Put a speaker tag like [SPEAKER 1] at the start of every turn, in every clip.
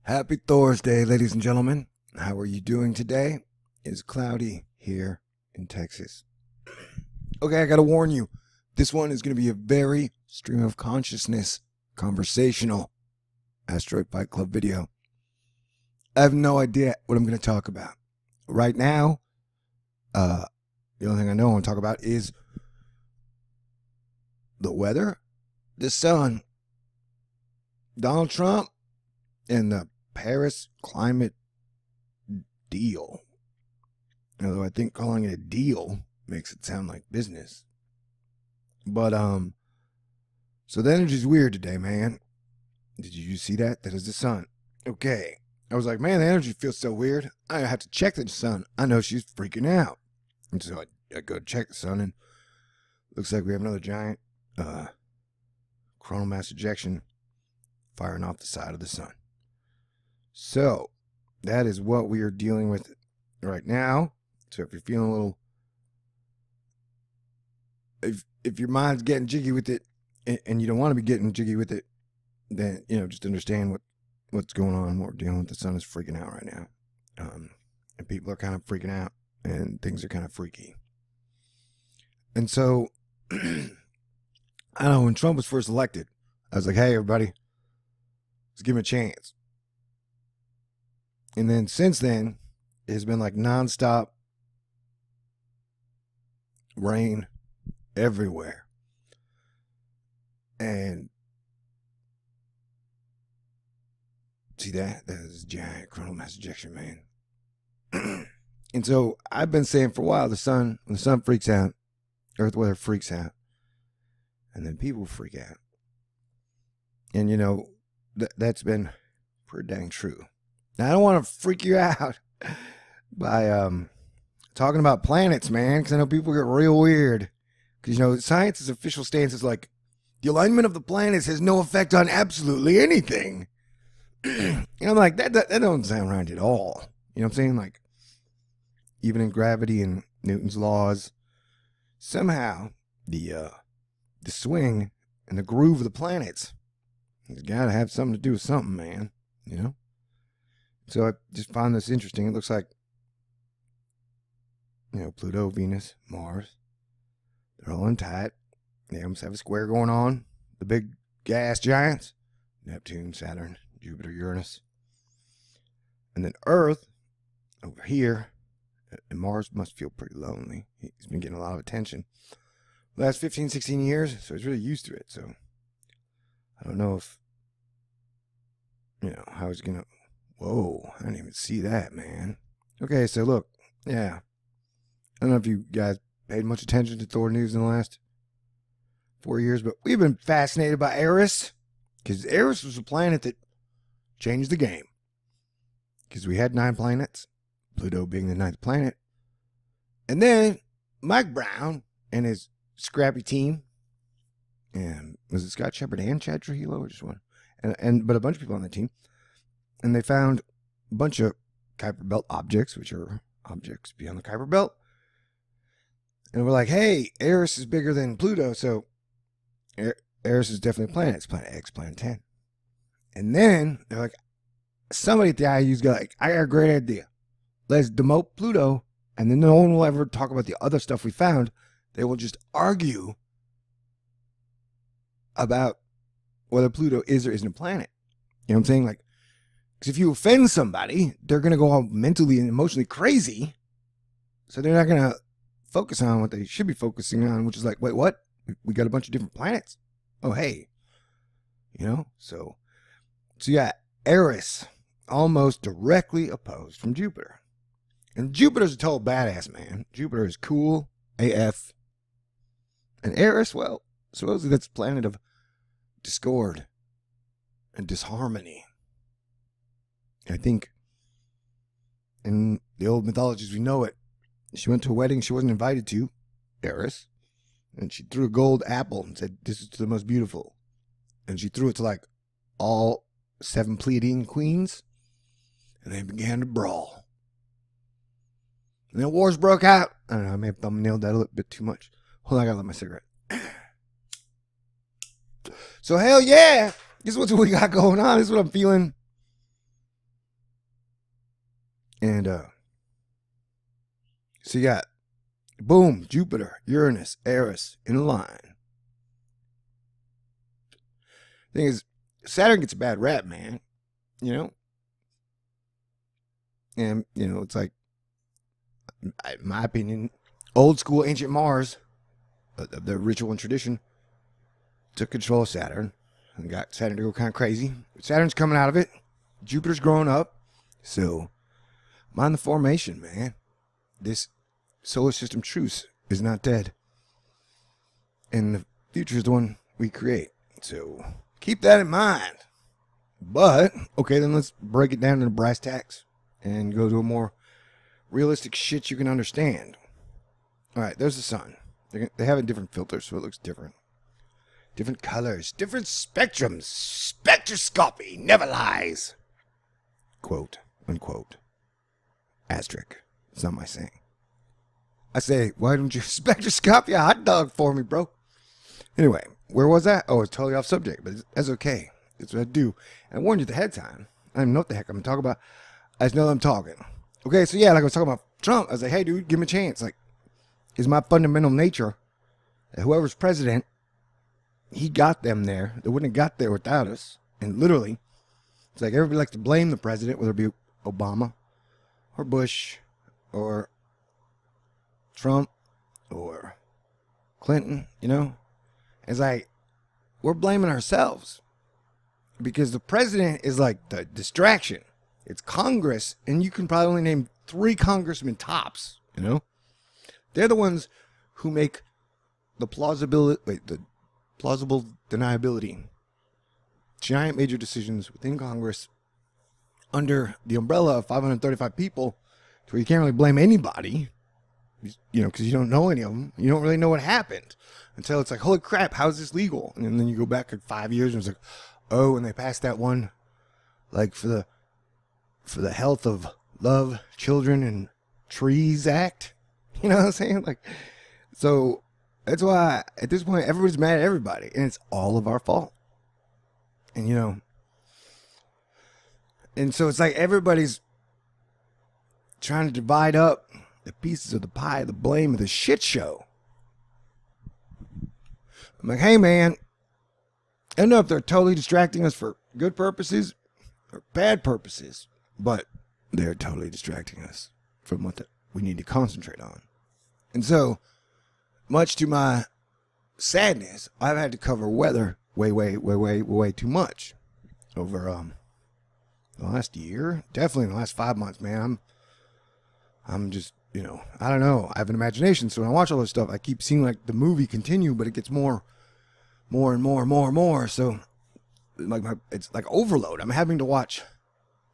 [SPEAKER 1] Happy Thursday, ladies and gentlemen. How are you doing today? It's cloudy here in Texas. Okay, I gotta warn you. This one is gonna be a very stream of consciousness, conversational Asteroid Fight Club video. I have no idea what I'm gonna talk about. Right now, the only thing I know I want to talk about is the weather, the sun, Donald Trump, and the Paris climate deal. Although I think calling it a deal makes it sound like business. But so the energy's weird today, man. Did you see that? That is the sun. Okay. I was like, man, the energy feels so weird. I have to check the sun. I know she's freaking out. And so I go check the sun, and looks like we have another giant coronal mass ejection firing off the side of the sun. So that is what we are dealing with right now. So if you're feeling a little, if your mind's getting jiggy with it, and you don't want to be getting jiggy with it, then just understand what's going on. What we're dealing with. The sun is freaking out right now, and people are kind of freaking out, and things are kind of freaky. And so, I don't know, when Trump was first elected, I was like, hey, everybody, let's give him a chance. And then since then, it's been like nonstop rain everywhere. And see that? That is giant coronal mass ejection, man. And so I've been saying for a while, when the sun freaks out, Earth weather freaks out, and then people freak out. And that's been pretty dang true. Now, I don't want to freak you out by talking about planets, man, because I know people get real weird. Because, science's official stance is like, the alignment of the planets has no effect on absolutely anything. And I'm like, that don't sound right at all. You know what I'm saying? Like, even in gravity and Newton's laws, somehow the swing and the groove of the planets has got to have something to do with something, man. So I just found this interesting. It looks like, Pluto, Venus, Mars, they're all in tight. They almost have a square going on. The big gas giants, Neptune, Saturn, Jupiter, Uranus. And then Earth, over here, and Mars must feel pretty lonely. He's been getting a lot of attention the last 15, 16 years, so he's really used to it. So I don't know if, how he's going to... Whoa, I didn't even see that, man. Okay, so look, yeah. I don't know if you guys paid much attention to THORnews in the last 4 years, but we've been fascinated by Eris, because Eris was a planet that changed the game. Because we had 9 planets, Pluto being the 9th planet. And then Mike Brown and his scrappy team, and was it Scott Shepard and Chad Trujillo, or just one? But a bunch of people on the team. And they found a bunch of Kuiper Belt objects, which are objects beyond the Kuiper Belt. And we're like, hey, Eris is bigger than Pluto, so Eris is definitely a planet. It's planet X, planet 10. And then they're like, somebody at the IU's got like, I got a great idea. Let's demote Pluto, and then no one will ever talk about the other stuff we found. They will just argue about whether Pluto is or isn't a planet. You know what I'm saying? Like, because if you offend somebody, they're going to go all mentally and emotionally crazy. So they're not going to focus on what they should be focusing on, which is like, wait, what? We got a bunch of different planets. Oh, hey. So you got Eris almost directly opposed from Jupiter. And Jupiter's a total badass, man. Jupiter is cool AF. And Eris, well, supposedly that's a planet of discord and disharmony. I think in the old mythologies we know it, she went to a wedding she wasn't invited to, Eris, and she threw a gold apple and said, this is the most beautiful. And she threw it to like all 7 Pleiadian queens, and they began to brawl. And then wars broke out. I don't know, I may have thumbnailed that a little bit too much. Hold on, I gotta light my cigarette. So hell yeah, this is what we got going on. This is what I'm feeling. And so you got, boom, Jupiter, Uranus, Eris in a line. Thing is, Saturn gets a bad rap, man. You know? And, you know, it's like, in my opinion, old school ancient Mars, the ritual and tradition, took control of Saturn and got Saturn to go kind of crazy. Saturn's coming out of it. Jupiter's growing up. So, mind the formation, man. This solar system truce is not dead. And the future is the one we create. So, keep that in mind. But, okay, then let's break it down into brass tacks and go to a more realistic shit you can understand. All right, there's the sun. They have a different filter, so it looks different. Different colors, different spectrums. Spectroscopy never lies. Quote, unquote. Asterisk. It's not my saying. I say, why don't you spectroscopy a hot dog for me, bro? Anyway, where was that? Oh, it's totally off subject, but that's okay. It's what I do. And I warned you ahead of time. I don't know what the heck I'm talking about. I just know that I'm talking. Okay, so yeah, like I was talking about Trump. I was like, hey, dude, give him a chance. Like, it's my fundamental nature that whoever's president, he got them there. They wouldn't have got there without us. And literally, it's like everybody likes to blame the president, whether it be Obama or Bush or Trump or Clinton, you know? It's like, we're blaming ourselves because the president is like the distraction. It's Congress, and you can probably only name 3 congressmen tops, you know? They're the ones who make the plausible deniability. Giant major decisions within Congress under the umbrella of 535 people to where you can't really blame anybody, you know, because you don't know any of them. You don't really know what happened until it's like, holy crap, how's this legal? And then you go back like 5 years and it's like, oh, and they passed that one, like for the health of love, children, and trees act. You know what I'm saying? Like, so that's why at this point everybody's mad at everybody, and it's all of our fault. And you know, and so it's like everybody's trying to divide up the pieces of the pie, the blame of the shit show. I'm like, hey man, I don't know if they're totally distracting us for good purposes or bad purposes, but they're totally distracting us from what we need to concentrate on. And so, much to my sadness, I've had to cover weather way too much over the last year. Definitely in the last 5 months, man. I'm just, you know, I don't know. I have an imagination, so when I watch all this stuff, I keep seeing like the movie continue, but it gets more and more. So, like it's like overload. I'm having to watch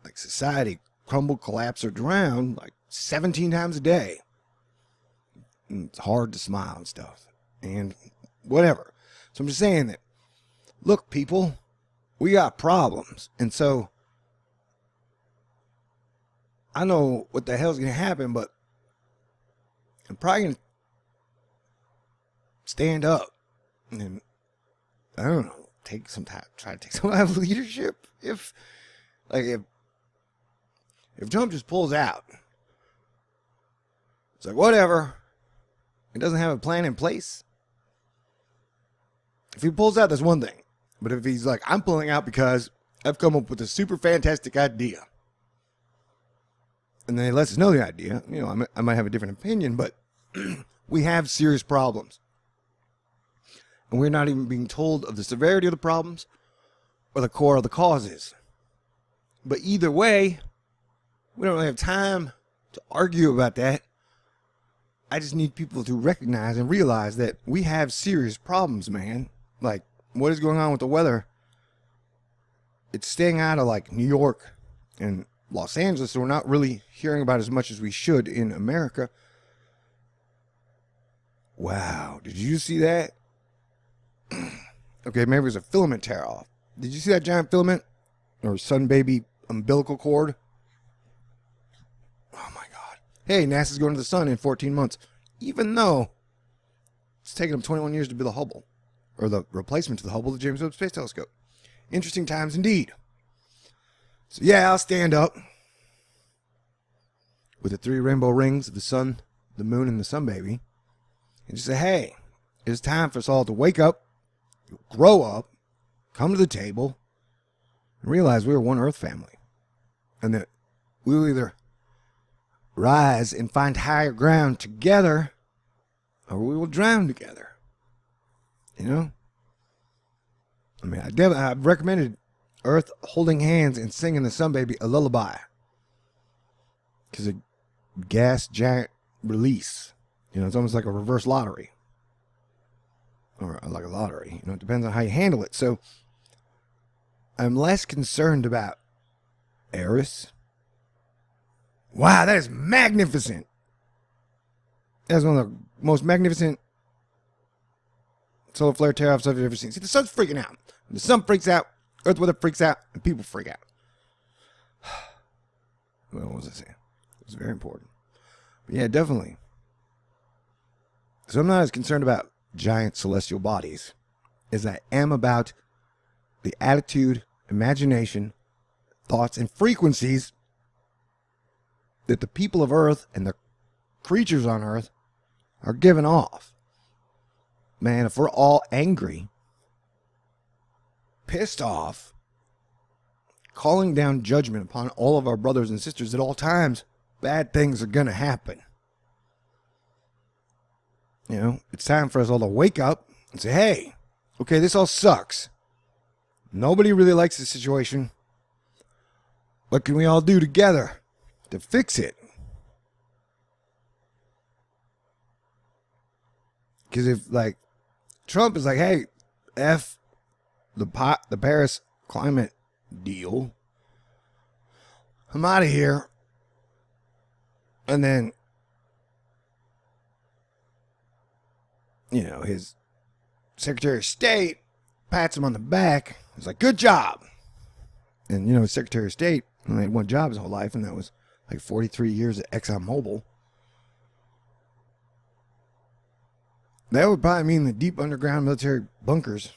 [SPEAKER 1] like society crumble, collapse, or drown like 17 times a day. And it's hard to smile and stuff. And whatever. So I'm just saying that, look, people, we got problems. And so, I know what the hell's going to happen, but I'm probably going to stand up and, I don't know, take some time, try to take some kind of leadership. If Trump just pulls out, it's like, whatever. It doesn't have a plan in place. If he pulls out, that's one thing. But if he's like, I'm pulling out because I've come up with a super fantastic idea, and then he lets us know the idea, you know, I might have a different opinion, but we have serious problems. And we're not even being told of the severity of the problems or the core of the causes. But either way, we don't really have time to argue about that. I just need people to recognize and realize that we have serious problems, man. Like, what is going on with the weather? It's staying out of, like, New York and Los Angeles, so we're not really hearing about as much as we should in America. Wow, did you see that? Okay, maybe it was a filament tear off. Did you see that giant filament? Or sun baby umbilical cord? Oh my God. Hey, NASA's going to the sun in 14 months. Even though it's taken them 21 years to build the Hubble. Or the replacement to the Hubble, the James Webb Space Telescope. Interesting times indeed. So yeah, I'll stand up. with the 3 rainbow rings of the sun, the moon, and the sun baby, and just say, hey, it's time for us all to wake up, grow up, come to the table, and realize we're one Earth family. And that we will either rise and find higher ground together, or we will drown together. You know? I mean, I've recommended Earth holding hands and singing the sun baby a lullaby. Because a gas giant release. You know, it's almost like a reverse lottery. Or like a lottery. You know, it depends on how you handle it. So, I'm less concerned about Eris. Wow, that is magnificent. That's one of the most magnificent solar flare tear-offs I've ever seen. See, the sun's freaking out. When the sun freaks out, Earth weather freaks out, and people freak out. What was I saying? It was very important. But yeah, definitely. So I'm not as concerned about giant celestial bodies as I am about the attitude, imagination, thoughts, and frequencies that the people of Earth and the creatures on Earth are giving off. Man, if we're all angry, pissed off, calling down judgment upon all of our brothers and sisters at all times, bad things are going to happen. You know, it's time for us all to wake up and say, hey, okay, this all sucks. Nobody really likes the situation. What can we all do together to fix it? Because if, like, Trump is like, hey, F the Paris climate deal, I'm out of here. And then, you know, his Secretary of State pats him on the back. He's like, good job. And, you know, his Secretary of State only had one job his whole life, and that was like 43 years at ExxonMobil. That would probably mean the deep underground military bunkers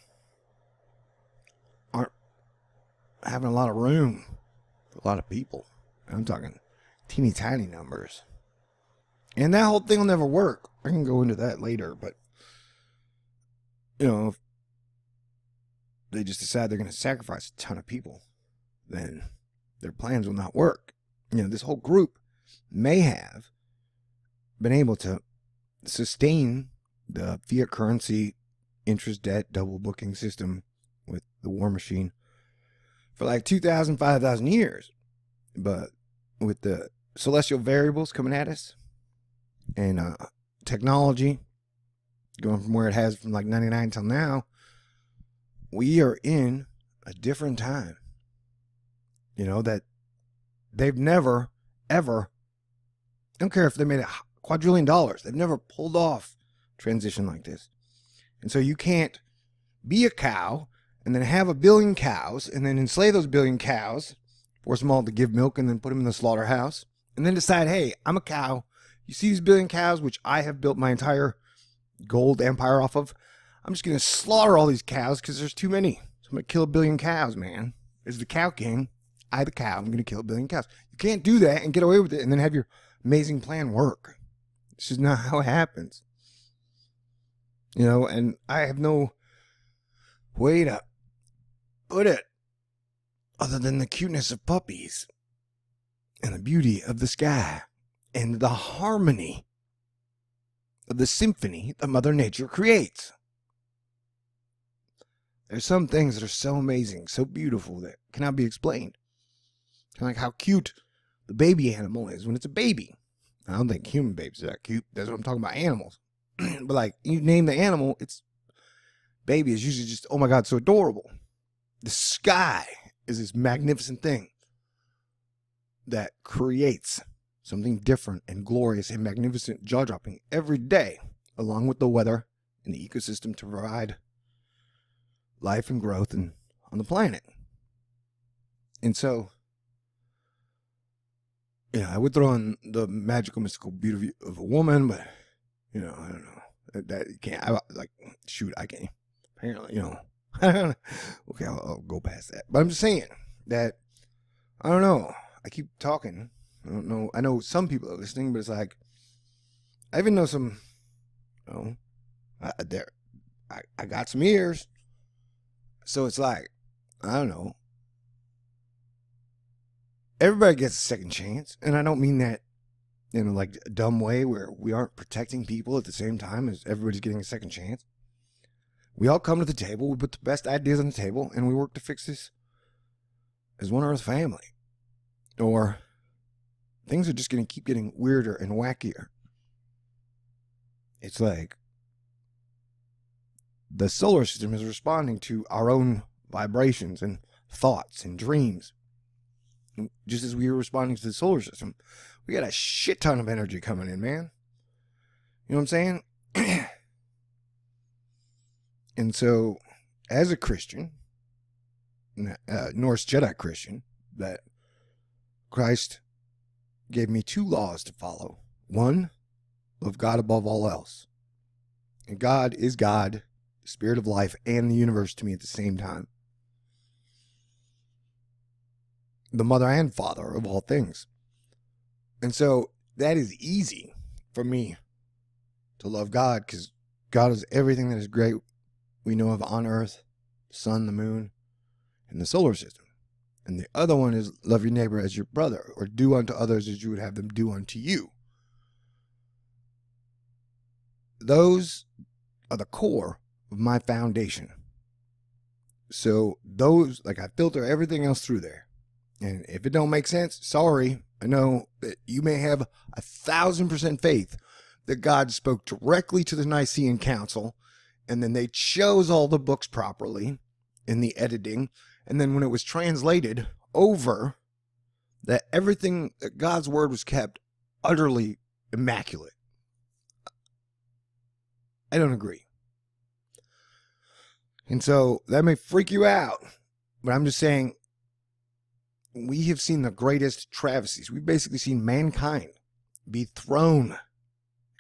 [SPEAKER 1] aren't having a lot of room for a lot of people. I'm talking teeny tiny numbers. And that whole thing will never work. I can go into that later, but, you know, if they just decide they're going to sacrifice a ton of people, then their plans will not work. You know, this whole group may have been able to sustain the fiat currency interest debt double booking system with the war machine for like 2,000, 5,000 years. But with the celestial variables coming at us and technology going from where it has from like 99 till now, we are in a different time. You know, that they've never, ever, I don't care if they made $1 quadrillion, they've never pulled off transition like this. And so you can't be a cow and then have 1 billion cows and then enslave those 1 billion cows, force them all to give milk and then put them in the slaughterhouse, and then decide, hey, I'm a cow. You see these 1 billion cows, which I have built my entire gold empire off of? I'm just going to slaughter all these cows because there's too many. So I'm going to kill 1 billion cows, man. As the cow king, I, the cow, I'm going to kill 1 billion cows. You can't do that and get away with it and then have your amazing plan work. This is not how it happens. You know, and I have no way to put it other than the cuteness of puppies and the beauty of the sky and the harmony of the symphony that Mother Nature creates. There's some things that are so amazing, so beautiful that cannot be explained. Kind of like how cute the baby animal is when it's a baby. I don't think human babies are that cute. That's what I'm talking about, animals. But like, you name the animal, its baby is usually just, oh my God, so adorable. The sky is this magnificent thing that creates something different and glorious and magnificent, jaw-dropping every day, along with the weather and the ecosystem to provide life and growth on the planet. And so, yeah, I would throw in the magical, mystical beauty of a woman, but, you know, I don't know. That you can't, I can't. Apparently, you know. Okay, I'll go past that. But I'm just saying that, I don't know. I keep talking, I don't know. I know some people are listening, but it's like, I even know some, I got some ears. So it's like, I don't know. Everybody gets a second chance. And I don't mean that in like a dumb way where we aren't protecting people at the same time as everybody's getting a second chance. We all come to the table, we put the best ideas on the table, and we work to fix this as one Earth family. Or things are just going to keep getting weirder and wackier. It's like the solar system is responding to our own vibrations and thoughts and dreams. And just as we are responding to the solar system, we got a shit ton of energy coming in, man. You know what I'm saying? And so, as a Christian, Norse Jedi Christian, that Christ gave me 2 laws to follow. 1, love God above all else. And God is God, the spirit of life, and the universe to me at the same time. The mother and father of all things. And so, that is easy for me to love God, because God is everything that is great we know of on Earth, the sun, the moon, and the solar system. And the other one is love your neighbor as your brother, or do unto others as you would have them do unto you. Those are the core of my foundation. So those, like, I filter everything else through there. And if it don't make sense, sorry. I know that you may have 1,000% faith that God spoke directly to the Nicene Council, and then they chose all the books properly in the editing, and then when it was translated over, that everything, that God's word was kept utterly immaculate. I don't agree. And so that may freak you out, but I'm just saying, we have seen the greatest travesties. We've basically seen mankind be thrown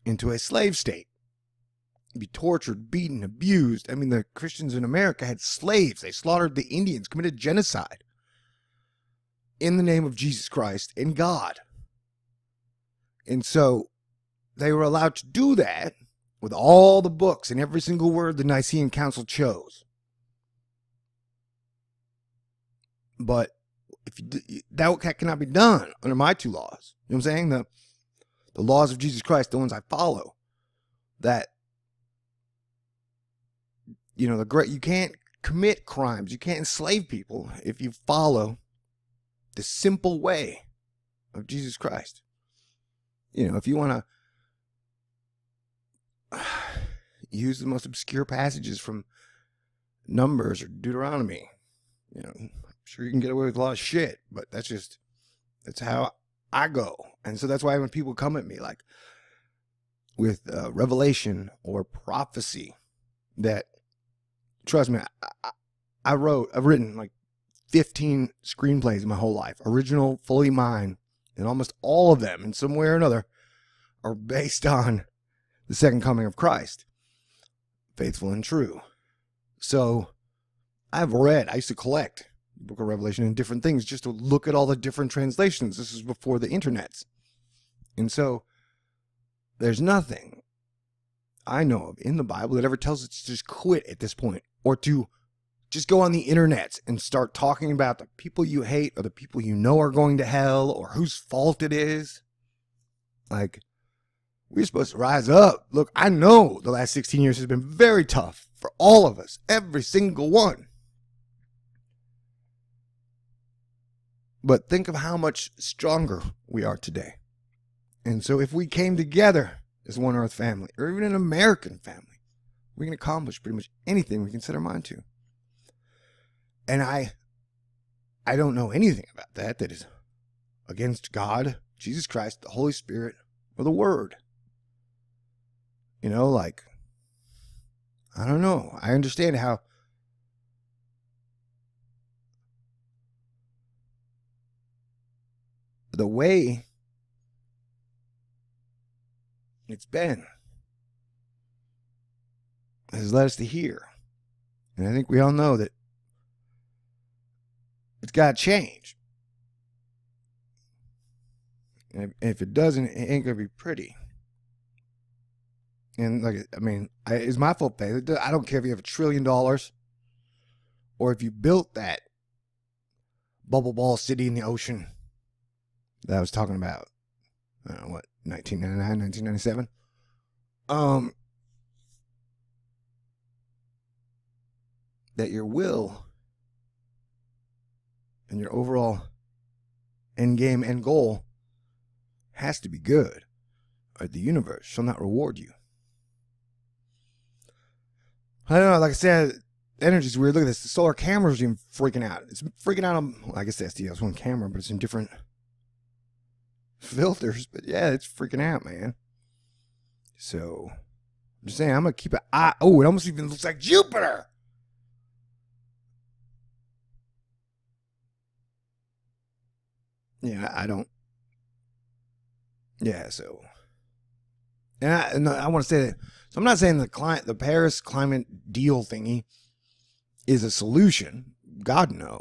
[SPEAKER 1] into a slave state, be tortured, beaten, abused. I mean, the Christians in America had slaves. They slaughtered the Indians, committed genocide in the name of Jesus Christ and God. And so they were allowed to do that with all the books and every single word the Nicene Council chose. But if you, that cannot be done under my 2 laws. You know what I'm saying? The laws of Jesus Christ, the ones I follow, that, you know, you can't commit crimes. You can't enslave people if you follow the simple way of Jesus Christ. You know, if you want to use the most obscure passages from Numbers or Deuteronomy, you know, I'm sure you can get away with a lot of shit, but that's how I go. And so that's why when people come at me like with revelation or prophecy, that, trust me, I've written like 15 screenplays in my whole life, original, fully mine, and almost all of them in some way or another are based on the second coming of Christ, faithful and true. So I used to collect the book of Revelation and different things just to look at all the different translations. This is before the internets. And so there's nothing I know of in the Bible that ever tells us to just quit at this point, or to just go on the internet and start talking about the people you hate or the people you know are going to hell or whose fault it is. Like, we're supposed to rise up. Look, I know the last 16 years has been very tough for all of us, every single one. But think of how much stronger we are today. And so if we came together as one Earth family, or even an American family, we can accomplish pretty much anything we can set our mind to. And I don't know anything about that is against God, Jesus Christ, the Holy Spirit, or the Word. You know, like, I don't know. I understand how the way it's been has led us to here. And I think we all know that it's got to change. And if it doesn't, it ain't gonna be pretty. And like, I mean, it's my fault. I don't care if you have $1 trillion or if you built that bubble ball city in the ocean that I was talking about. I don't know what, 1999, 1997. That your will and your overall end game, end goal has to be good, or the universe shall not reward you. I don't know, like I said, energy's weird. Look at this. The solar camera's even freaking out. It's freaking out on, well, I guess the SDS one camera, but it's in different filters. But yeah, it's freaking out, man. So, I'm just saying, I'm going to keep an eye. Oh, it almost even looks like Jupiter. Yeah, I don't. Yeah, so. And I want to say that. So I'm not saying the Paris climate deal thingy is a solution. God, no.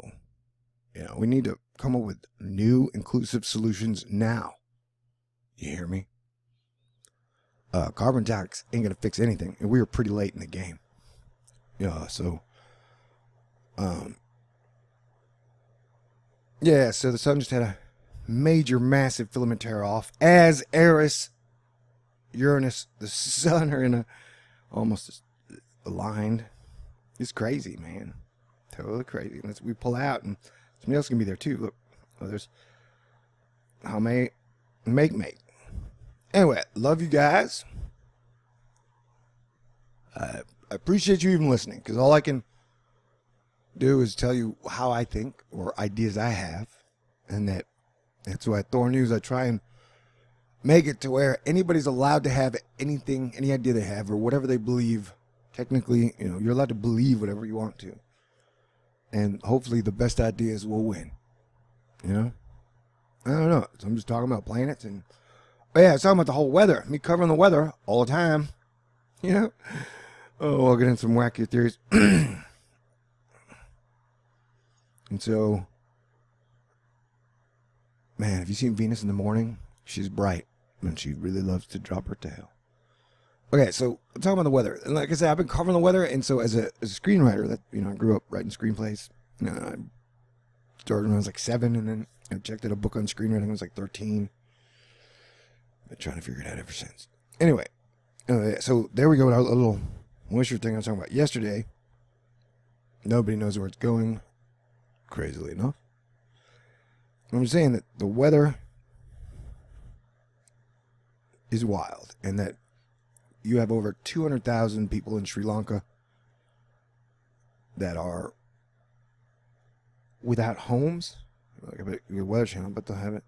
[SPEAKER 1] You know, we need to come up with new inclusive solutions now. You hear me? Carbon tax ain't gonna fix anything, and we were pretty late in the game. Yeah, so. Yeah, so the sun just had a major, massive filament tear off as Eris, Uranus, the sun are in a almost aligned. It's crazy, man. Totally crazy. Unless we pull out, and somebody else can be there too. Look, oh, there's how make. Anyway, love you guys. I appreciate you even listening, because all I can do is tell you how I think or ideas I have, and that's why at THORnews I try and make it to where anybody's allowed to have anything, any idea they have, or whatever they believe. Technically, you know, you're allowed to believe whatever you want to, and hopefully the best ideas will win. You know, I don't know. So I'm just talking about planets, and oh yeah, I was talking about the whole weather. Me covering the weather all the time. You know. Oh, I'll get in some wacky theories. And so, man, have you seen Venus in the morning? She's bright, and she really loves to drop her tail. Okay, so I'm talking about the weather, and like I said, I've been covering the weather, and so as a screenwriter, that, you know, I grew up writing screenplays. You know, I started when I was like 7, and then I checked out a book on screenwriting when I was like 13. Been trying to figure it out ever since. Anyway, so there we go. A little moisture thing I was talking about yesterday. Nobody knows where it's going, crazily enough. I'm saying that the weather is wild, and that you have over 200,000 people in Sri Lanka that are without homes. Like a bit Weather Channel, but they'll have it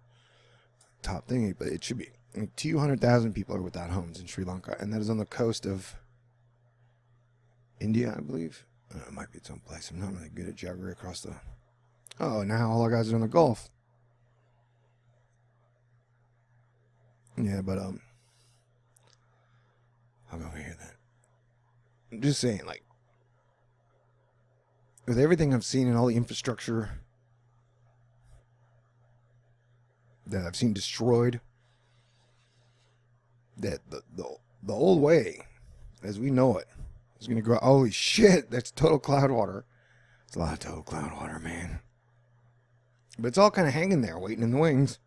[SPEAKER 1] top thingy, but it should be. I mean, 200,000 people are without homes in Sri Lanka, and that is on the coast of India, I believe. It might be someplace. I'm not really good at geography across the. Oh, now all our guys are in the Gulf. Yeah, but I'll go over here then. I'm just saying, like, with everything I've seen and all the infrastructure that I've seen destroyed, that the old way, as we know it, is going to grow. Holy shit, that's total cloud water. It's a lot of total cloud water, man. But it's all kind of hanging there, waiting in the wings.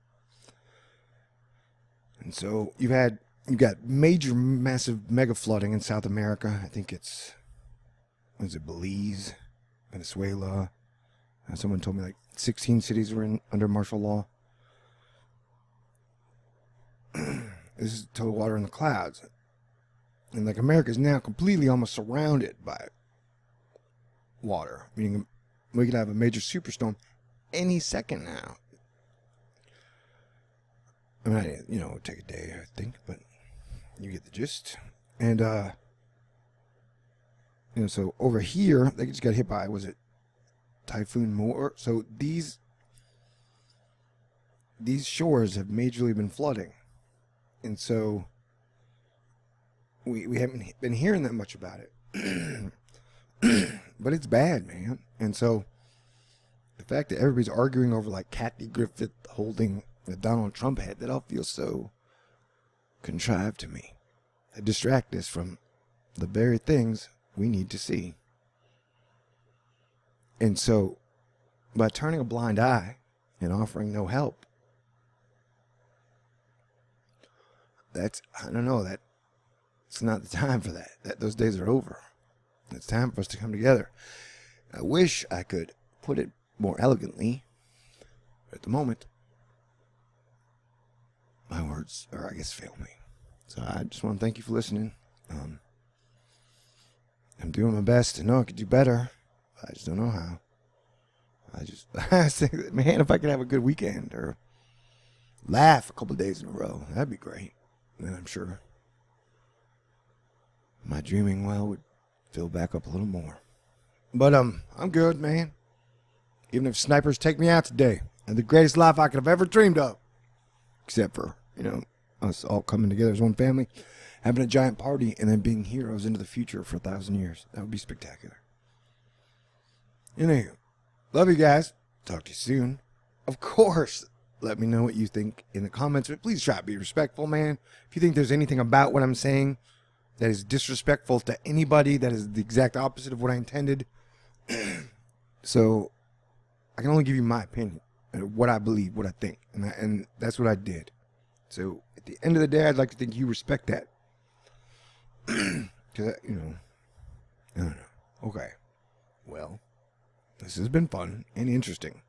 [SPEAKER 1] And so you've got major, massive mega flooding in South America. I think it's, what is it, Belize, Venezuela. Someone told me like 16 cities were under martial law. This is total water in the clouds. And like America is now completely almost surrounded by water. Meaning we could have a major superstorm any second now. I mean, you know, it would take a day, I think, but you get the gist. And, you know, so over here, they just got hit by, was it Typhoon Moore? So these shores have majorly been flooding. And so we haven't been hearing that much about it. But it's bad, man. And so the fact that everybody's arguing over like Kathy Griffith holding that Donald Trump had that all feels so contrived to me. That distract us from the very things we need to see. And so, by turning a blind eye and offering no help, I don't know, it's not the time for that. Those days are over. It's time for us to come together. I wish I could put it more elegantly, but at the moment, my words are, I guess, fail me. So I just want to thank you for listening. I'm doing my best. I know I could do better. I just don't know how. I think, man, if I could have a good weekend or laugh a couple days in a row, that'd be great. Then I'm sure my dreaming well would fill back up a little more. But I'm good, man. Even if snipers take me out today, and the greatest life I could have ever dreamed of, except for, us all coming together as one family, having a giant party, and then being heroes into the future for 1,000 years. That would be spectacular. Anywho, love you guys. Talk to you soon. Of course, let me know what you think in the comments, but please try to be respectful, man. If you think there's anything about what I'm saying that is disrespectful to anybody, that is the exact opposite of what I intended. So, I can only give you my opinion, what I believe, what I think, and that's what I did. So, at the end of the day, I'd like to think you respect that. Because, I don't know. Okay. Well, this has been fun and interesting.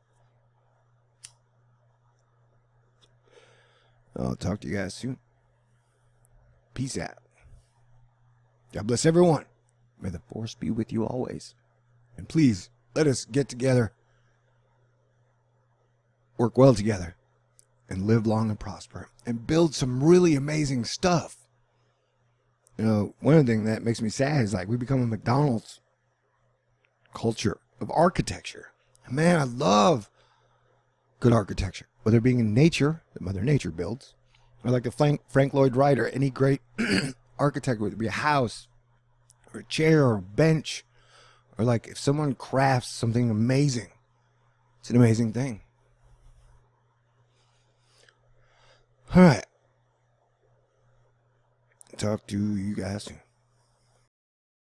[SPEAKER 1] I'll talk to you guys soon. Peace out. God bless everyone. May the force be with you always. And please, let us get together, work well together, and live long and prosper, and build some really amazing stuff. One of the things that makes me sad is we become a McDonald's culture of architecture. And man, I love good architecture, whether it being in nature that Mother Nature builds, or like the Frank Lloyd Wright, or any great architect, whether it be a house or a chair or a bench, or if someone crafts something amazing, it's an amazing thing. All right. Talk to you guys soon.